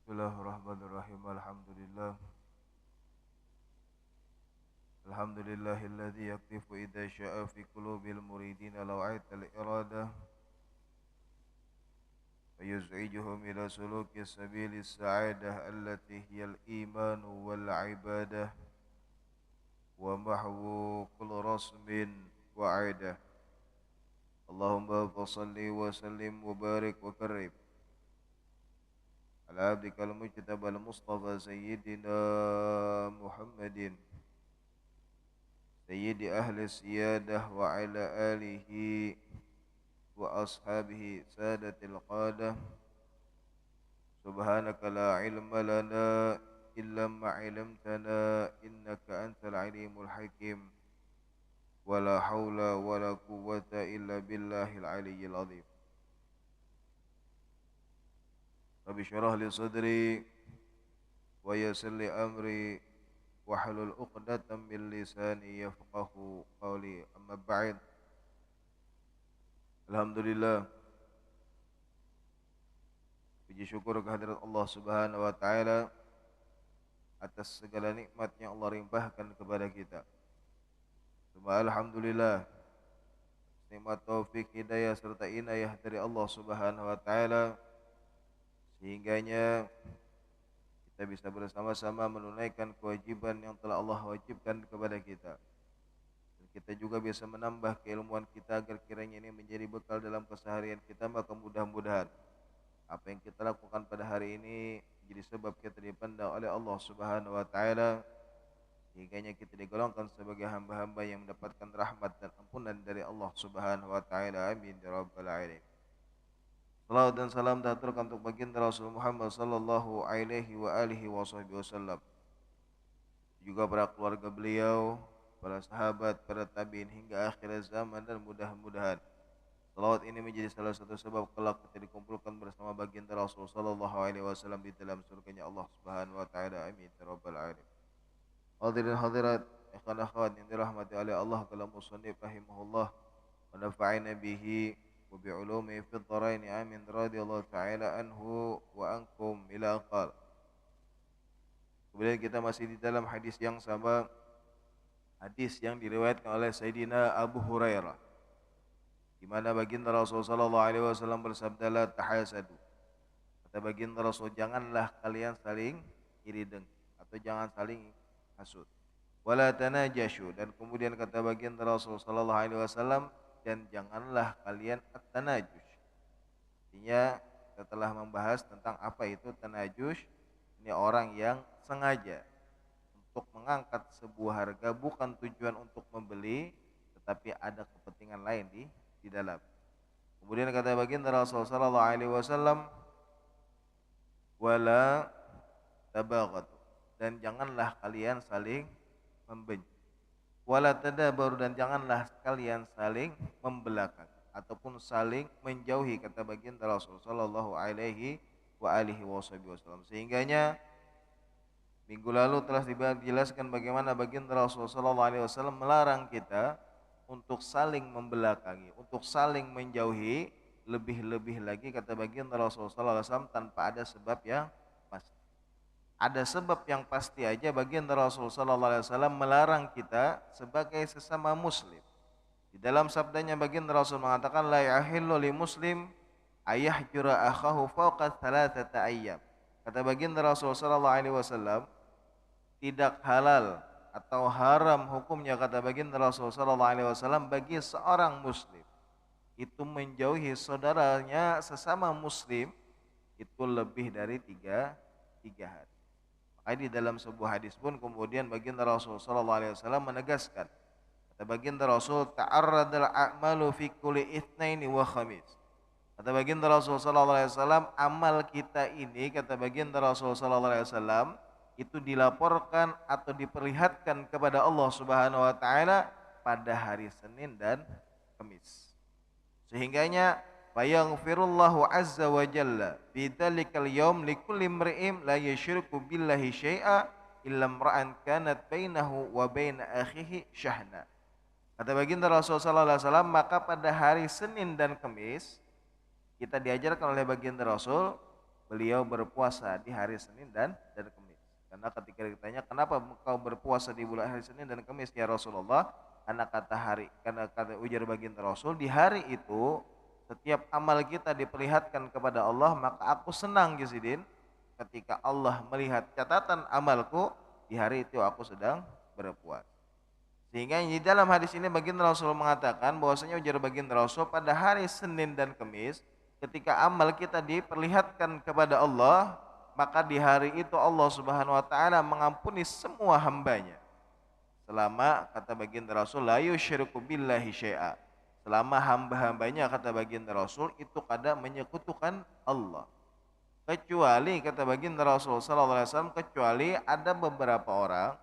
Bismillahirrahmanirrahim. Alhamdulillahilladzi yaktifu idza syaa fi qulubil muridin law'at al-iradah wa yuz'ijuhum ila suluki sabilis sa'adah allati hiya al-iman wal 'ibadah wa mahwu kulli rasmin wa 'aidah. Allahumma shalli wa sallim wa barik wa karim ala abdikal mujtabal mustafa sayyidina Muhammadin sayyidi ahli siyadah wa ala alihi wa ashabihi sadatil qadah. Subhanaka la ilma lana illa ma 'allamtana innaka antal alimul hakim. Wala haula wala quwwata illa billahil aliyyil azim. Rabbi syrah li sadri wa yassir li amri wahlul 'uqdatam min lisani yafqahu qawli. Amma ba'd. Alhamdulillah, puji syukur kehadirat Allah Subhanahu wa taala atas segala nikmat yang Allah limpahkan kepada kita. Semua alhamdulillah, nikmat taufik hidayah serta inayah dari Allah Subhanahu wa taala sehingganya kita bisa bersama-sama menunaikan kewajiban yang telah Allah wajibkan kepada kita. Dan kita juga bisa menambah keilmuan kita agar kiranya ini menjadi bekal dalam keseharian kita. Maka mudah-mudahan apa yang kita lakukan pada hari ini jadi sebab kita dipandang oleh Allah Subhanahu wa taala, sehingganya kita digolongkan sebagai hamba-hamba yang mendapatkan rahmat dan ampunan dari Allah Subhanahu wa taala. Amin ya rabbal alamin. Salawat dan salam terhaturkan untuk baginda Rasul Muhammad sallallahu alaihi wa alihi wasallam, juga para keluarga beliau, para sahabat, para tabi'in hingga akhir zaman. Dan mudah-mudahan salawat ini menjadi salah satu sebab kelak kita dikumpulkan bersama baginda Rasul sallallahu alaihi wasallam di dalam surganya Allah Subhanahu wa taala. Amin ya rabbal alamin. Hadirin hadirat, ikhwan akhwat yang dirahmati oleh Allah, kalam musannif rahimahullah wa nafa'ina bihi wa bi'ulumi fid dharain. Amin radhiyallahu ta'ala anhu wa ankum ila qal. Kemudian kita masih di dalam hadis yang sama, hadis yang diriwayatkan oleh Sayyidina Abu Hurairah, di mana baginda Rasul sallallahu alaihi wasallam bersabda, la tahasadu. Kata baginda Rasul, janganlah kalian saling iri dengki atau jangan saling hasud. Wala tanajashu, dan kemudian kata baginda Rasul sallallahu alaihi wasallam, dan janganlah kalian at-tanajush. Artinya setelah membahas tentang apa itu tanajush, ini orang yang sengaja untuk mengangkat sebuah harga bukan tujuan untuk membeli, tetapi ada kepentingan lain di dalam. Kemudian kata baginda Rasul sallallahu alaihi wasallam, wala tabaghatu, dan janganlah kalian saling membenci. Wala tadabaru, dan janganlah kalian saling membelakangi ataupun saling menjauhi, kata baginda Rasul sallallahu alaihi wa alihi wasallam. Sehingganya minggu lalu telah dijelaskan bagaimana baginda Rasul sallallahu alaihi wasallam melarang kita untuk saling membelakangi, untuk saling menjauhi, lebih-lebih lagi kata baginda Rasul sallallahu alaihi wasallam tanpa ada sebab yang pasti. Ada sebab yang pasti aja baginda Rasul sallallahu alaihi wasallam melarang kita sebagai sesama muslim. Di dalam sabdanya baginda Rasul mengatakan, la yahillu li muslim ayahjura akhahu fawqa thalathata ayyam. Kata baginda Rasul sallallahu alaihi wasallam, tidak halal atau haram hukumnya, kata baginda Rasul sallallahu alaihi wasallam, bagi seorang muslim itu menjauhi saudaranya sesama muslim itu lebih dari tiga hari. Di dalam sebuah hadis pun kemudian baginda Rasul sallallahu alaihi wasallam menegaskan, kata baginda Rasul, ta'arradal a'malu fi kulli itsnaini wa khamis. Kata baginda Rasul sallallahu alaihi wasallam, amal kita ini, kata baginda Rasul sallallahu alaihi wasallam, itu dilaporkan atau diperlihatkan kepada Allah Subhanahu wa taala pada hari Senin dan Kamis. Sehingganya fayaghfirullahu azza wa jalla bidzalikal yaum likulli imri'in la yusyriku billahi syai'a illa imra'an kanat bainahu wa bain akhihi syahna. Kata baginda Rasul sallallahu alaihi wasallam, maka pada hari Senin dan Kamis kita diajarkan oleh baginda Rasul beliau berpuasa di hari Senin dan Kamis. Karena ketika ditanya kenapa engkau berpuasa di bulan hari Senin dan Kamis ya Rasulullah, karena kata ujar baginda Rasul, di hari itu setiap amal kita diperlihatkan kepada Allah, maka aku senang Yazidin ketika Allah melihat catatan amalku, di hari itu aku sedang berpuasa. Sehingga di dalam hadis ini baginda Rasul mengatakan bahwasanya ujar baginda Rasul pada hari Senin dan Kamis ketika amal kita diperlihatkan kepada Allah, maka di hari itu Allah Subhanahu wa taala mengampuni semua hambanya. Selama kata baginda Rasul la yusyriku billahi syai'a. Selama hamba-hambanya kata baginda Rasul itu kada menyekutukan Allah. Kecuali kata baginda Rasul sallallahu alaihi wasallam, kecuali ada beberapa orang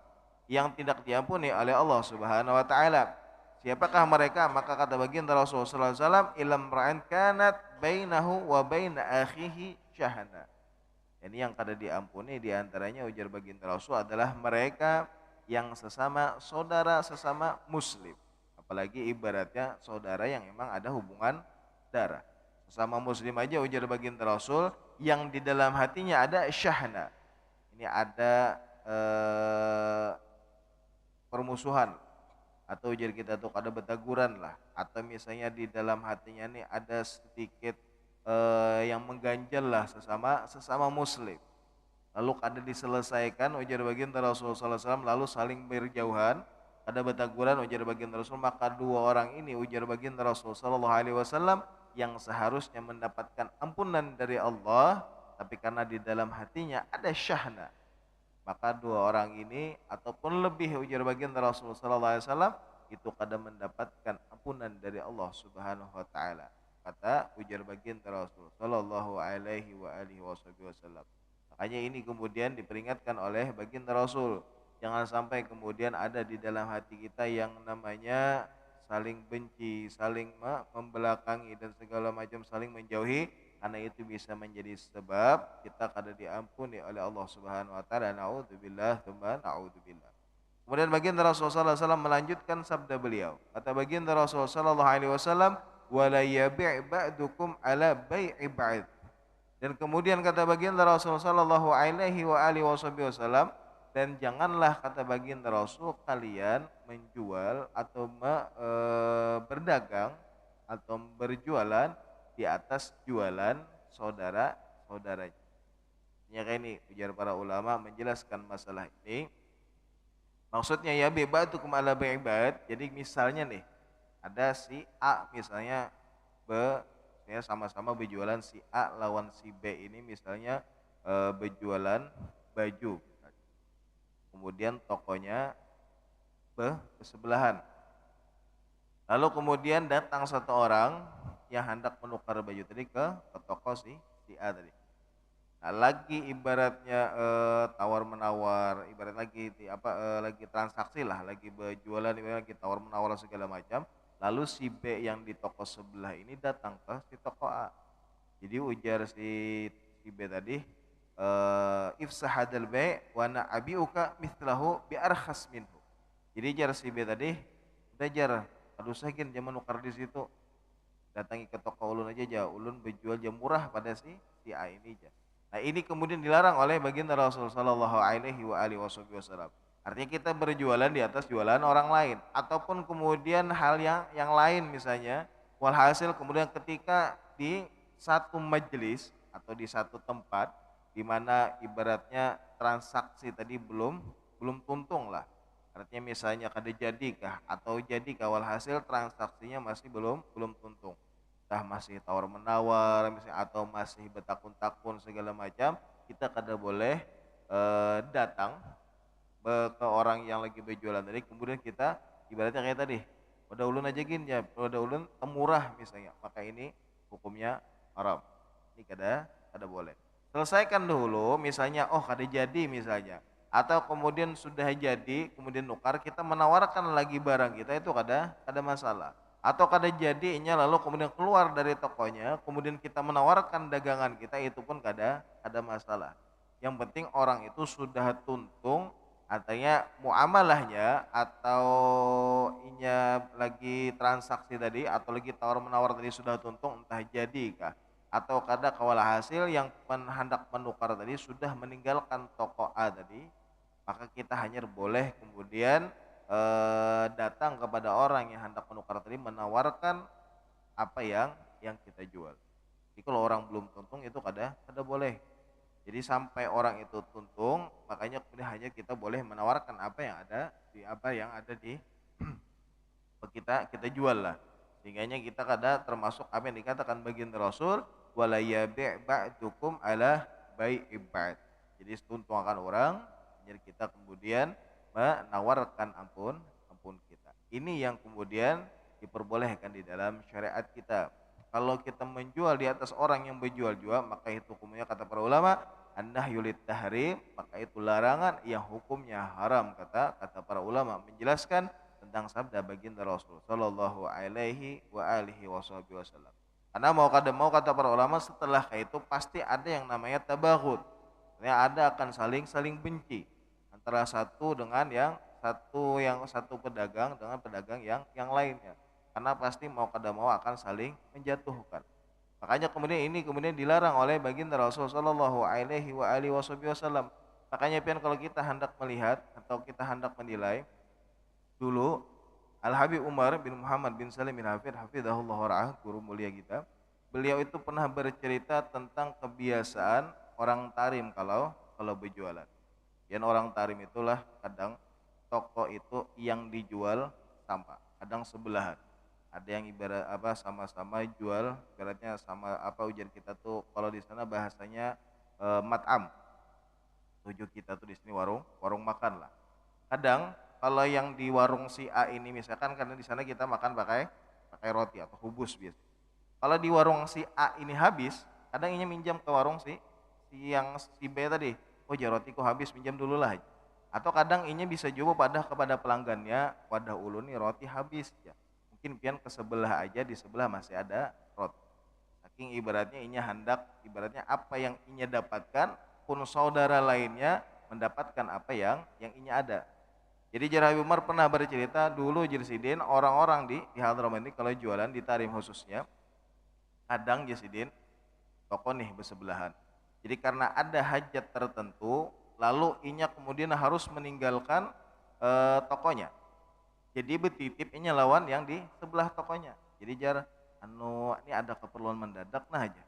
yang tidak diampuni oleh Allah Subhanahu wa taala. Siapakah mereka? Maka kata baginda Rasul sallallahu alaihi wasallam, ilam ra'an kanat bainahu wa baina akhihi syahana. Ini yang kada diampuni di antaranya ujar baginda Rasul adalah mereka yang sesama saudara, sesama muslim. Apalagi ibaratnya saudara yang memang ada hubungan darah. Sesama muslim aja ujar baginda Rasul yang di dalam hatinya ada syahna. Ini ada permusuhan atau ujar kita tuh ada betaguran lah, atau misalnya di dalam hatinya nih ada sedikit yang mengganjal lah sesama muslim, lalu kada diselesaikan ujar baginda Rasulullah SAW, lalu saling berjauhan, ada betaguran ujar baginda Rasul, maka dua orang ini ujar baginda Rasulullah SAW yang seharusnya mendapatkan ampunan dari Allah, tapi karena di dalam hatinya ada syahna, maka dua orang ini ataupun lebih ujar baginda Rasulullah SAW itu kadang mendapatkan ampunan dari Allah Subhanahu wa taala. Kata ujar baginda Rasul sallallahu alaihi wasallam. Makanya ini kemudian diperingatkan oleh baginda Rasul, jangan sampai kemudian ada di dalam hati kita yang namanya saling benci, saling membelakangi dan segala macam saling menjauhi, karena itu bisa menjadi sebab kita kada diampuni oleh Allah Subhanahu wa taala. Naudzubillah tsumma naudzubillah. Kemudian baginda Rasulullah SAW melanjutkan sabda beliau. Kata baginda Rasulullah SAW, wala yabi' ba'dukum ala bai'i ba'd. Dan kemudian kata baginda Rasulullah sallallahu alaihi wasallam, dan janganlah kata baginda Rasul kalian menjual atau berdagang atau berjualan di atas jualan saudara-saudaranya. Ini ujar para ulama menjelaskan masalah ini. Maksudnya ya ba'dukum ala bai'i ba'd. Jadi misalnya nih ada si A misalnya sama-sama berjualan, si A lawan si B ini misalnya berjualan baju, kemudian tokonya bersebelahan, lalu kemudian datang satu orang yang hendak menukar baju tadi ke toko si A tadi. Nah, lagi ibaratnya tawar menawar, ibarat lagi lagi transaksi lah, lagi berjualan, ibarat lagi tawar menawar segala macam. Lalu si B yang di toko sebelah ini datang ke si toko A. Jadi ujar si B tadi, ifsahadal bay' wa na abiuka mithlahu bi arkhas minhu. Jadi jar si B tadi, udah jar, aduh sakin jangan menukar di situ. Datangi ke toko ulun aja, ulun berjual jam murah pada si A ini aja. Nah, ini kemudian dilarang oleh baginda Rasulullah sallallahu alaihi wasallam. Artinya kita berjualan di atas jualan orang lain, ataupun kemudian hal yang lain misalnya, walhasil kemudian ketika di satu majelis atau di satu tempat di mana ibaratnya transaksi tadi belum tuntung lah. Artinya misalnya kada jadikah atau jadikah, walhasil transaksinya masih belum tuntung. Entah masih tawar menawar misalnya atau masih betakun-takun segala macam, kita kada boleh datang ke orang yang lagi berjualan tadi, kemudian kita ibaratnya kayak tadi, udah ulun aja gini ya, udah ulun temurah misalnya, maka ini hukumnya haram. Ini kada boleh. Selesaikan dulu misalnya, oh kada jadi misalnya, atau kemudian sudah jadi kemudian nukar, kita menawarkan lagi barang kita, itu kada masalah. Atau kada jadinya lalu kemudian keluar dari tokonya, kemudian kita menawarkan dagangan kita, itu pun kada masalah. Yang penting orang itu sudah tuntung, artinya muamalahnya atau inya lagi transaksi tadi atau lagi tawar menawar tadi sudah tuntung, entah jadi kah atau kada kawalah hasil yang hendak menukar tadi sudah meninggalkan toko A tadi, maka kita hanya boleh kemudian datang kepada orang yang hendak menukar tadi menawarkan apa yang kita jual. Jadi kalau orang belum tuntung itu kada kada boleh. Jadi sampai orang itu tuntung, makanya kemudian hanya kita boleh menawarkan apa yang ada di kita jual lah. Sehingganya kita kada termasuk apa yang dikatakan baginda Rasul, wala yabi' ba'dukum ala bai'i ba'd. Jadi tuntuakan orang, jadi kita kemudian menawarkan ampun kita. Ini yang kemudian diperbolehkan di dalam syariat kita. Kalau kita menjual di atas orang yang berjual-jual, maka itu hukumnya kata para ulama an-nahyu lit-tahrim, maka itu larangan yang hukumnya haram, kata para ulama menjelaskan tentang sabda baginda Rasul sallallahu alaihi wa alihi wasallam. Karena mau kata para ulama setelah itu pasti ada yang namanya tabaghut. Ada akan saling benci antara satu pedagang dengan pedagang yang lainnya. Karena pasti mau akan saling menjatuhkan. Makanya kemudian dilarang oleh baginda Rasul sallallahu alaihi wa alihi wasallam. Makanya kalau kita hendak melihat atau kita hendak menilai, dulu Al-Habib Umar bin Muhammad bin Salim bin Hafid hafizahullah ra'ah, guru mulia kita, beliau itu pernah bercerita tentang kebiasaan orang Tarim kalau berjualan. Dan orang Tarim itulah kadang toko itu yang dijual sampah, kadang sebelahan. Ada yang ibarat sama-sama jual, ibaratnya sama ujian kita tuh kalau di sana bahasanya mat'am. Tujuh kita tuh di sini warung makan lah. Kadang kalau yang di warung si A ini misalkan karena di sana kita makan pakai roti atau hubus biasa. Kalau di warung si A ini habis, kadang ini minjam ke warung si B tadi. Oh ya rotiku habis, minjam dulu lah. Atau kadang ini bisa juga kepada pelanggannya, wadah ulun nih roti habis ya. Mungkin pian ke sebelah aja, di sebelah masih ada roti. Saking ibaratnya ibaratnya apa yang inya dapatkan pun saudara lainnya mendapatkan apa yang inya ada. Jadi Jarah Umar pernah bercerita dulu Jersidin orang-orang di Hadramaut ini kalau jualan di Tarim khususnya kadang Jersidin toko nih bersebelahan. Jadi karena ada hajat tertentu lalu inya kemudian harus meninggalkan tokonya. Jadi betitip inya lawan yang di sebelah tokonya. Jadi ini ada keperluan mendadak nah aja.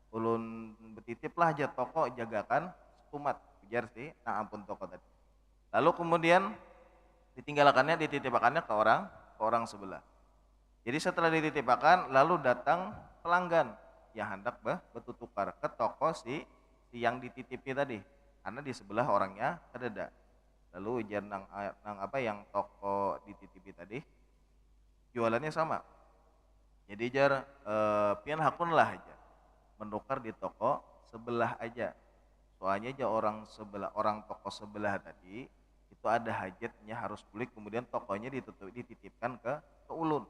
Ulun betitip lah aja toko jagakan setumat ujar sih nah ampun toko tadi. Lalu kemudian dititipakannya ke orang sebelah. Jadi setelah dititipakan lalu datang pelanggan yang hendak bertukar ke toko si yang dititipi tadi karena di sebelah orangnya kededa. Lalu ujar nang yang toko dititipi tadi jualannya sama. Jadi pian hakun lah aja menukar di toko sebelah aja. Soalnya orang toko sebelah tadi itu ada hajatnya harus beli kemudian tokonya dititipkan ke ulun.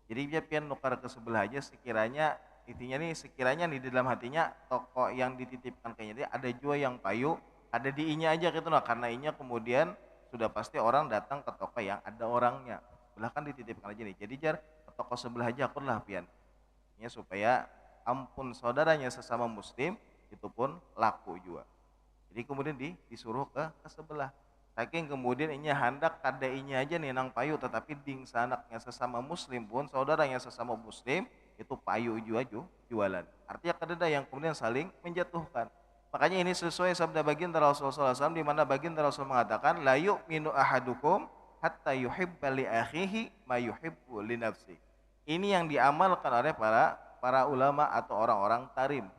Jadi dia pian nukar ke sebelah aja sekiranya nih di dalam hatinya toko yang dititipkan kayaknya dia ada juga yang payu ada di inya aja gitu nah karena inya kemudian sudah pasti orang datang ke toko yang ada orangnya sebelah kan dititipkan aja nih jadi ke toko sebelah aja aku lah pian ya supaya ampun saudaranya sesama muslim itu pun laku juga jadi kemudian disuruh ke sebelah saking kemudian inya hendak kada inya aja nih nang payu tetapi ding sanaknya sesama muslim pun saudaranya sesama muslim itu payu juga jualan artinya kadeda yang kemudian saling menjatuhkan. Makanya ini sesuai sabda baginda Rasulullah SAW di mana baginda Rasul mengatakan la yu'minu ahadukum hatta yuhibba li akhihi ma yuhibbu li nafsi. Ini yang diamalkan oleh para ulama atau orang-orang tarim.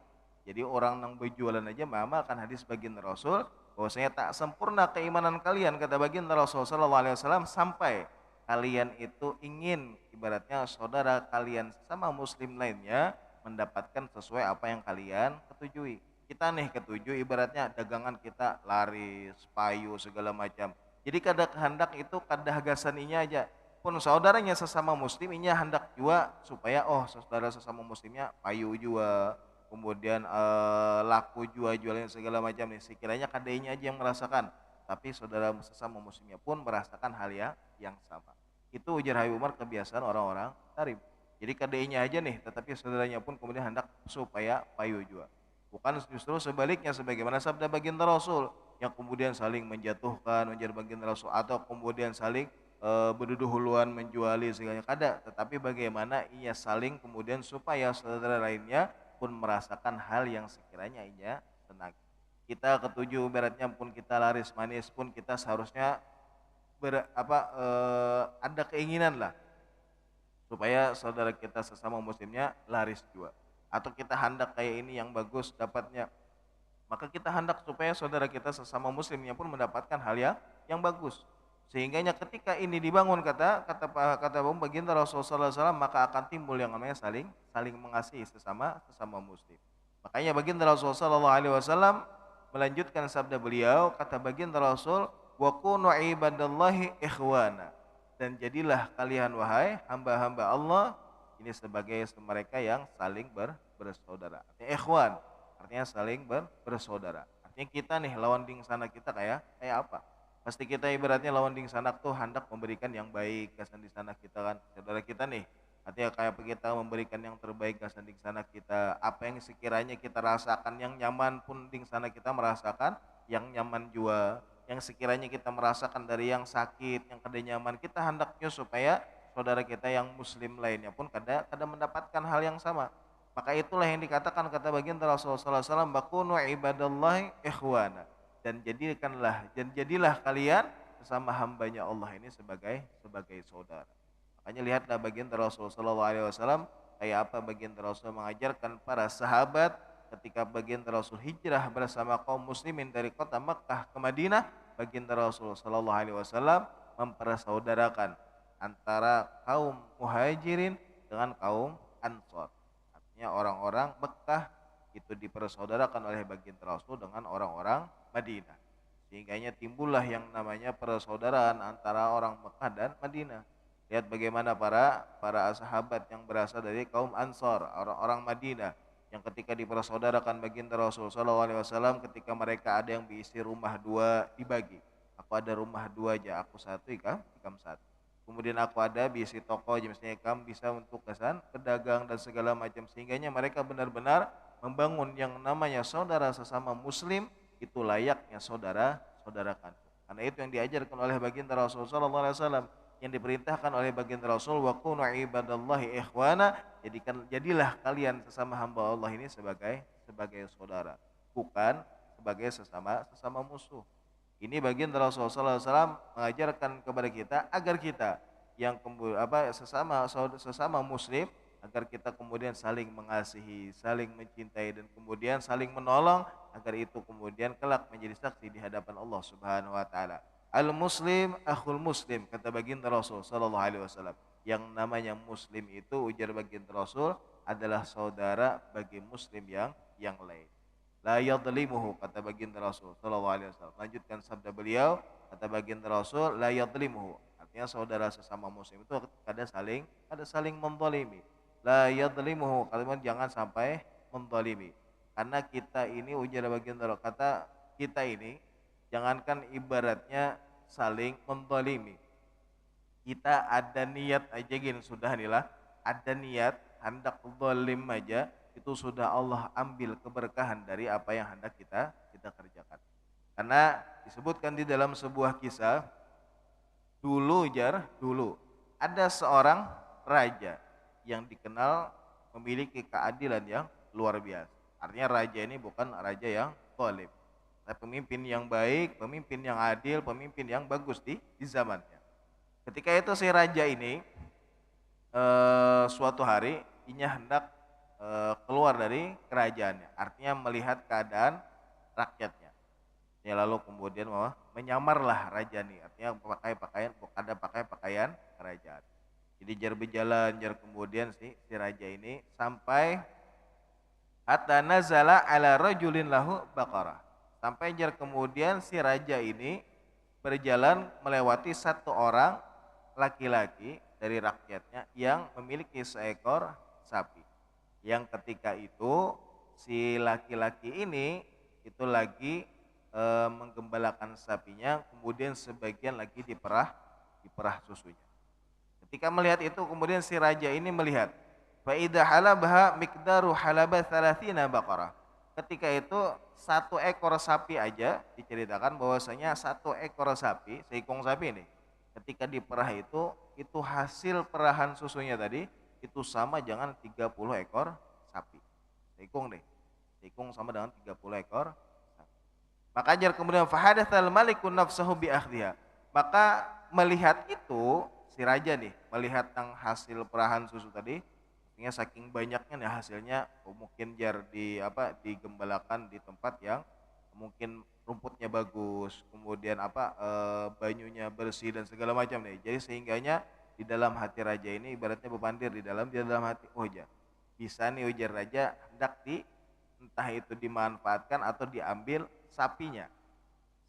Jadi orang yang berjualan aja mengamalkan hadis baginda Rasul bahwasanya tak sempurna keimanan kalian kata baginda Rasul sallallahu alaihi wasallam sampai kalian itu ingin ibaratnya saudara kalian sama muslim lainnya mendapatkan sesuai apa yang kalian ketujui. Kita nih ketujuh ibaratnya dagangan kita laris, payu segala macam. Jadi kada kehendak itu kada hagasan aja. Pun saudaranya sesama muslim inya hendak juga supaya saudara sesama muslimnya payu juga kemudian laku jualnya segala macam nih sekiranya kadainya aja yang merasakan tapi saudara sesama muslimnya pun merasakan hal yang sama itu ujar Habib Umar kebiasaan orang-orang Tarim Jadi KDI-nya aja nih, tetapi saudaranya pun kemudian hendak supaya payu juga. Bukan justru sebaliknya sebagaimana sabda baginda Rasul yang kemudian saling menjatuhkan menjadi baginda Rasul atau kemudian saling berduduhuluan menjuali segalanya kada, tetapi bagaimana ia saling kemudian supaya saudara lainnya pun merasakan hal yang sekiranya ia senang. Kita ketujuh beratnya pun kita laris manis pun kita seharusnya ada keinginan lah supaya saudara kita sesama muslimnya laris juga, atau kita hendak kayak ini yang bagus dapatnya, maka kita hendak supaya saudara kita sesama muslimnya pun mendapatkan hal yang bagus, sehingganya ketika ini dibangun kata baginda Rasulullah SAW, maka akan timbul yang namanya saling mengasihi sesama muslim. Makanya baginda Rasulullah SAW melanjutkan sabda beliau, kata baginda Rasul, wa kunu ibadallahi ikhwana, dan jadilah kalian wahai hamba-hamba Allah ini sebagai mereka yang saling bersaudara. Artinya ikhwan, artinya saling bersaudara. Artinya kita nih lawan ding sana kita kayak apa? Pasti kita ibaratnya lawan ding sana tuh hendak memberikan yang baik ke di sana kita kan. Saudara kita nih, artinya kayak kita memberikan yang terbaik ke di sana kita. Apa yang sekiranya kita rasakan yang nyaman pun di sana kita merasakan yang nyaman juga. Yang sekiranya kita merasakan dari yang sakit, yang kada nyaman, kita hendaknya supaya saudara kita yang muslim lainnya pun kada mendapatkan hal yang sama. Maka itulah yang dikatakan kata baginda Rasulullah SAW, bakunu ibadallahi ikhwana, dan jadilah kalian sesama hambanya Allah ini sebagai saudara. Makanya lihatlah baginda Rasulullah SAW kayak apa baginda Rasul mengajarkan para sahabat ketika baginda Rasul hijrah bersama kaum muslimin dari kota Makkah ke Madinah, baginda Rasul sallallahu alaihi wasallam mempersaudarakan antara kaum muhajirin dengan kaum ansor. Artinya orang-orang Makkah itu dipersaudarakan oleh baginda Rasul dengan orang-orang Madinah. Sehingganya timbullah yang namanya persaudaraan antara orang Makkah dan Madinah. Lihat bagaimana para sahabat yang berasal dari kaum Ansor, orang-orang Madinah, yang ketika dipersaudarakan baginda Rasul SAW, ketika mereka ada yang diisi rumah dua dibagi. Aku ada rumah dua aja, aku satu, ikam satu. Kemudian aku ada diisi toko aja, misalnya ikam bisa untuk kesan pedagang dan segala macam, sehingganya mereka benar-benar membangun yang namanya saudara sesama muslim itu layaknya saudarakan. Karena itu yang diajarkan oleh baginda Rasul SAW, yang diperintahkan oleh baginda Rasul, wa kunu ibadallahi ikhwana, jadilah kalian sesama hamba Allah ini sebagai saudara, bukan sebagai sesama musuh. Ini baginda Rasulullah SAW mengajarkan kepada kita agar kita yang sesama muslim, agar kita kemudian saling mengasihi, saling mencintai, dan kemudian saling menolong, agar itu kemudian kelak menjadi saksi di hadapan Allah Subhanahu wa taala. Al muslim akhul muslim, kata baginda Rasul sallallahu alaihi wasallam. Yang namanya muslim itu, ujar baginda Rasul, adalah saudara bagi muslim yang lain. La yadlimuhu, kata baginda Rasul sallallahu alaihi wasallam. Lanjutkan sabda beliau, kata baginda Rasul, la yadlimuhu, artinya saudara sesama muslim itu kada saling menzalimi. La yadlimuhu, kalimat jangan sampai menzalimi. Karena kita ini, ujar baginda Rasul, kata kita ini jangankan ibaratnya saling menzalimi, kita ada niat aja gini sudah inilah, ada niat hendak zalim aja itu sudah Allah ambil keberkahan dari apa yang hendak kita kerjakan. Karena disebutkan di dalam sebuah kisah dulu ada seorang raja yang dikenal memiliki keadilan yang luar biasa. Artinya raja ini bukan raja yang zalim, pemimpin yang baik, pemimpin yang adil, pemimpin yang bagus di zamannya. Ketika itu si raja ini suatu hari inya hendak keluar dari kerajaannya, artinya melihat keadaan rakyatnya. Ya, lalu kemudian menyamarlah raja ini, artinya pakai pakaian kerajaan. Jadi berjalan kemudian si raja ini sampai hatta nazala ala rajulin lahu baqarah. Sampai kemudian si raja ini berjalan melewati satu orang laki-laki dari rakyatnya yang memiliki seekor sapi. Yang ketika itu si laki-laki ini itu lagi menggembalakan sapinya, kemudian sebagian lagi diperah susunya. Ketika melihat itu, kemudian si raja ini melihat Fa idza halabaha miqdaru halaba 30 baqarah. Ketika itu satu ekor sapi aja diceritakan bahwasanya satu ekor sapi, seekor sapi ini ketika diperah itu hasil perahan susunya tadi itu sama jangan 30 ekor sapi. Seekor deh. Seekor sama dengan 30 ekor sapi. Maka ajar kemudian fahadatsal malikun nafsahu bi akhdiha. Maka melihat itu si raja nih, melihat yang hasil perahan susu tadi, artinya saking banyaknya nih hasilnya, mungkin jar digembalakan di tempat yang mungkin rumputnya bagus, kemudian banyunya bersih dan segala macam nih. Jadi sehingganya di dalam hati raja ini ibaratnya bepandir di dalam hati, oh ya bisa nih ujar raja hendak entah itu dimanfaatkan atau diambil sapinya,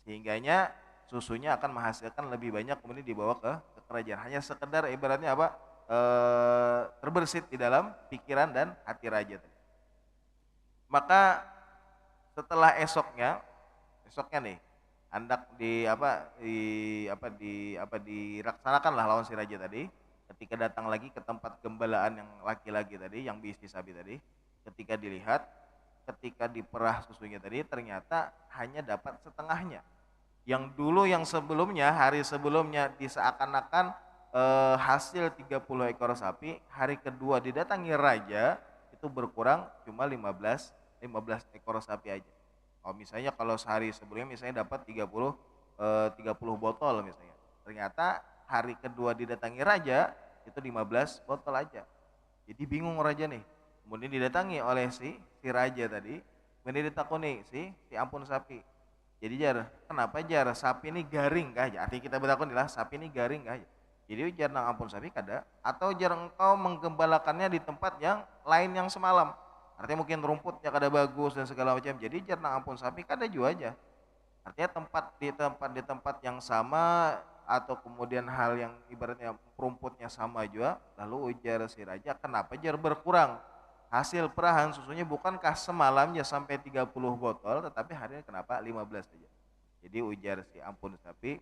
sehingganya susunya akan menghasilkan lebih banyak kemudian dibawa ke kerajaan. Hanya sekedar ibaratnya terbersit di dalam pikiran dan hati raja. Maka setelah esoknya nih hendak dilaksanakanlah lawan si raja tadi. Ketika datang lagi ke tempat gembalaan yang laki-laki tadi, yang bisnis sapi tadi, ketika dilihat, ketika diperah susunya tadi ternyata hanya dapat setengahnya. Yang dulu yang sebelumnya, hari sebelumnya diseakan-akan hasil 30 ekor sapi, hari kedua didatangi raja itu berkurang cuma 15 ekor sapi aja. Misalnya kalau sehari sebelumnya misalnya dapat 30 botol misalnya. Ternyata hari kedua didatangi raja itu 15 botol aja. Jadi bingung raja nih. Kemudian didatangi oleh si raja tadi, kemudian ditakuni si ampun sapi. Jadi jar, kenapa jar sapi ini garing kah? Artinya kita bertakun lah sapi ini garing kah? Jadi jar nang ampun sapi kada, atau jar engkau menggembalakannya di tempat yang lain yang semalam. Artinya mungkin rumputnya kada bagus dan segala macam. Jadi jar nang ampun sapi kada jua aja. Artinya di tempat yang sama atau kemudian hal yang ibaratnya rumputnya sama juga. Lalu ujar si raja, kenapa jar berkurang? Hasil perahan susunya bukankah semalamnya sampai 30 botol, tetapi harinya kenapa 15 saja. Jadi ujar si ampun sapi,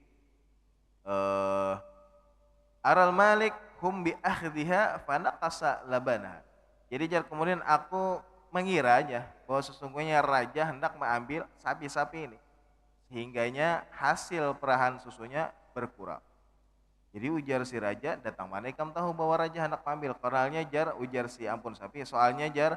aral malik hum bi akhdhiha fanaqasa labanaha. Jadi jar kemudian aku mengira aja bahwa sesungguhnya raja hendak mengambil sapi-sapi ini, sehingganya hasil perahan susunya berkurang. Jadi ujar si raja, datang mana ikam tahu bahwa raja hendak mengambil? Koralnya jar, ujar si ampun sapi, soalnya jar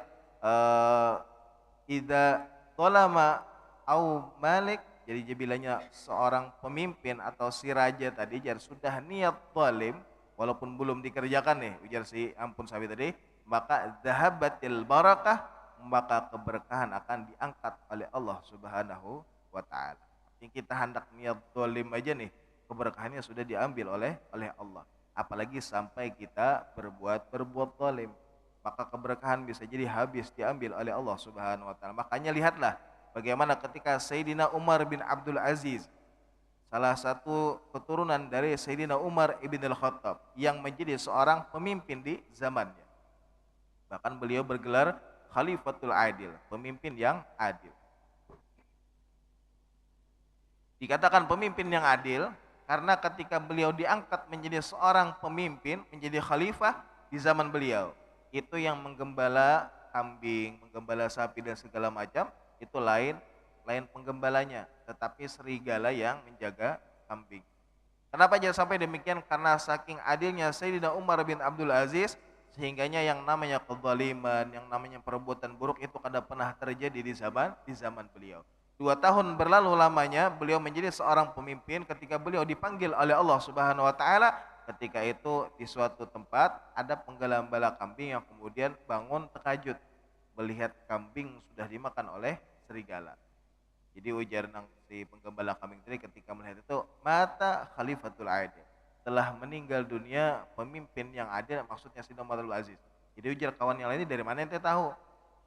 ida tolama au malik, jadi bilanya seorang pemimpin atau si raja tadi jar sudah niat zalim, walaupun belum dikerjakan nih, ujar si ampun sapi tadi, maka zahabatil barakah, maka keberkahan akan diangkat oleh Allah Subhanahu wa taala. Yang kita hendak niat zalim aja nih, keberkahannya sudah diambil oleh Allah. Apalagi sampai kita berbuat zalim, maka keberkahan bisa jadi habis diambil oleh Allah Subhanahu wa taala. Makanya lihatlah bagaimana ketika Sayyidina Umar bin Abdul Aziz, salah satu keturunan dari Sayyidina Umar ibn al-Khattab yang menjadi seorang pemimpin di zamannya. Bahkan beliau bergelar Khalifatul Adil, pemimpin yang adil. Dikatakan pemimpin yang adil karena ketika beliau diangkat menjadi seorang pemimpin, menjadi khalifah di zaman beliau, itu yang menggembala kambing, menggembala sapi dan segala macam, itu lain penggembalanya, tetapi serigala yang menjaga kambing. Kenapa jangan sampai demikian? Karena saking adilnya Sayyidina Umar bin Abdul Aziz, sehingganya yang namanya kezaliman, yang namanya perbuatan buruk itu kada pernah terjadi di zaman beliau. 2 tahun berlalu lamanya beliau menjadi seorang pemimpin ketika beliau dipanggil oleh Allah Subhanahu wa taala. Ketika itu di suatu tempat ada penggembala kambing yang kemudian bangun terkejut melihat kambing sudah dimakan oleh serigala. Jadi ujar nang si penggembala kambing tadi ketika melihat itu, mata Khalifatul Adil, telah meninggal dunia pemimpin yang adil, maksudnya Sayyidina Umar bin Aziz. Jadi ujar kawan yang lain, dari mana ente tahu?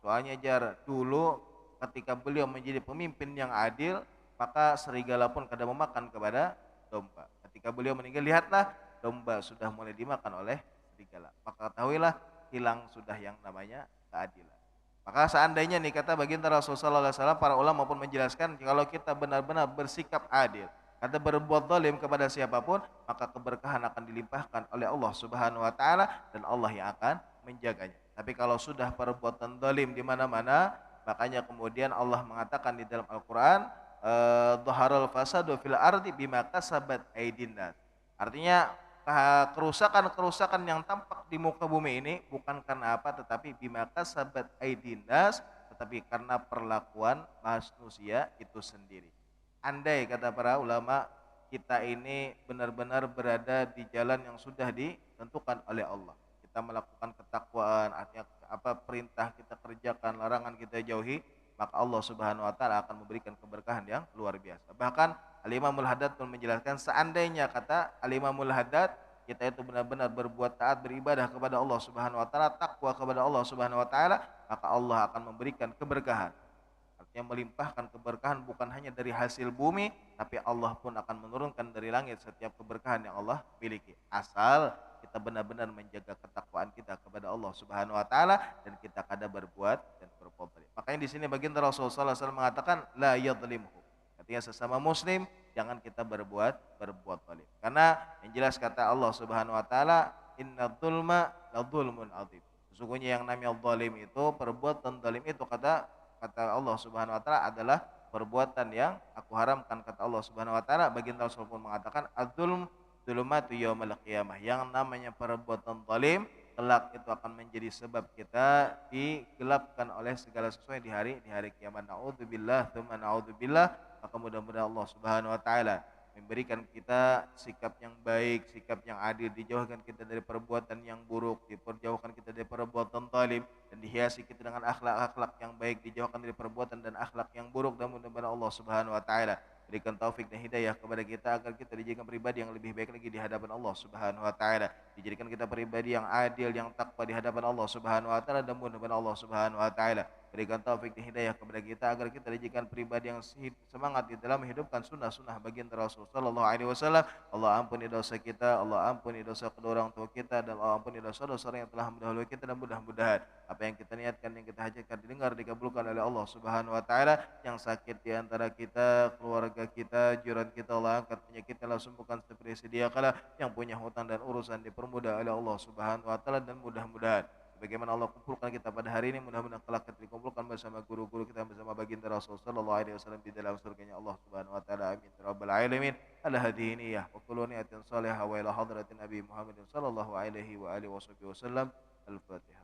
Soalnya jar dulu ketika beliau menjadi pemimpin yang adil, maka serigala pun kada memakan kepada domba. Ketika beliau meninggal, lihatlah domba sudah mulai dimakan oleh serigala. Maka ketahuilah hilang sudah yang namanya keadilan. Maka seandainya nih kata baginda Rasulullah SAW, para ulama pun menjelaskan kalau kita benar-benar bersikap adil, kata berbuat zalim kepada siapapun, maka keberkahan akan dilimpahkan oleh Allah Subhanahu wa taala dan Allah yang akan menjaganya. Tapi kalau sudah perbuatan zalim di mana-mana, makanya kemudian Allah mengatakan di dalam Al-Qur'an, dhaharal fasadu fil ardi bima kasabat aydin nas. Artinya kerusakan-kerusakan yang tampak di muka bumi ini bukan karena apa, tetapi bima kasabat aydin nas, tetapi karena perlakuan manusia itu sendiri. Andai kata para ulama, kita ini benar-benar berada di jalan yang sudah ditentukan oleh Allah. Kita melakukan ketakwaan, artinya apa perintah kita kerjakan, larangan kita jauhi, maka Allah Subhanahu wa taala akan memberikan keberkahan yang luar biasa. Bahkan Al-Imamul Haddad pun menjelaskan, seandainya kata Al-Imamul Haddad, kita itu benar-benar berbuat taat, beribadah kepada Allah Subhanahu wa taala, takwa kepada Allah Subhanahu wa taala, maka Allah akan memberikan keberkahan. Artinya melimpahkan keberkahan bukan hanya dari hasil bumi, tapi Allah pun akan menurunkan dari langit setiap keberkahan yang Allah miliki. Asal kita benar-benar menjaga ketakwaan kita kepada Allah Subhanahu wa taala dan kita kada berbuat dan berbuat zalim. Makanya di sini baginda Rasulullah sallallahu alaihi wasallam mengatakan la yadhlimhu. Artinya sesama muslim jangan kita berbuat zalim. Karena yang jelas kata Allah Subhanahu wa taala, innadz dzulma ladzulmun adzim. Sesungguhnya yang namanya zalim itu, perbuatan zalim itu kata Allah Subhanahu wa taala adalah perbuatan yang aku haramkan, kata Allah Subhanahu wa taala. Baginda Rasul pun mengatakan adzulm dzulumatu yaumil qiyamah. Yang namanya perbuatan zalim kelak itu akan menjadi sebab kita digelapkan oleh segala sesuatu di hari kiamat. Naudzubillah tsumma naudzubillah. Maka mudah-mudahan Allah Subhanahu wa taala memberikan kita sikap yang baik, sikap yang adil, dijauhkan kita dari perbuatan yang buruk, dijauhkan kita dari perbuatan zalim, dan dihiasi kita dengan akhlak-akhlak yang baik, dijauhkan dari perbuatan dan akhlak yang buruk. Dan mudah-mudahan Allah Subhanahu wa taala berikan taufik dan hidayah kepada kita agar kita dijadikan pribadi yang lebih baik lagi di hadapan Allah Subhanahu wa taala, dijadikan kita pribadi yang adil, yang takwa di hadapan Allah Subhanahu wa taala. Dan mudah-mudahan Allah Subhanahu wa taala berikan taufik dan hidayah kepada kita agar kita dijadikan pribadi yang semangat di dalam menghidupkan sunnah-sunnah baginda Rasul sallallahu alaihi wasallam. Allah ampuni dosa kita, Allah ampuni dosa kedua orang tua kita, dan Allah ampuni dosa-dosa yang telah mendahului kita. Dan mudah-mudahan apa yang kita niatkan, yang kita hajatkan didengar, dikabulkan oleh Allah Subhanahu wa taala. Yang sakit di antara kita, keluarga kita, jiran kita, Allah angkat penyakitnya, Allah sembuhkan seperti sedia kala. Yang punya hutang dan urusan dipermudah oleh Allah Subhanahu wa taala. Dan mudah-mudahan bagaimana Allah kumpulkan kita pada hari ini, mudah-mudahan kelak kita dikumpulkan bersama guru-guru kita, bersama baginda Rasul sallallahu alaihi wasallam di dalam surganya Allah Subhanahu wa taala. Amin ya rabbal alamin. Ala hadhihi niyyah wa kullu niyatin salihah wa ila hadratin Nabi Muhammadin sallallahu alaihi wa alihi wasallam. Al-Fatihah.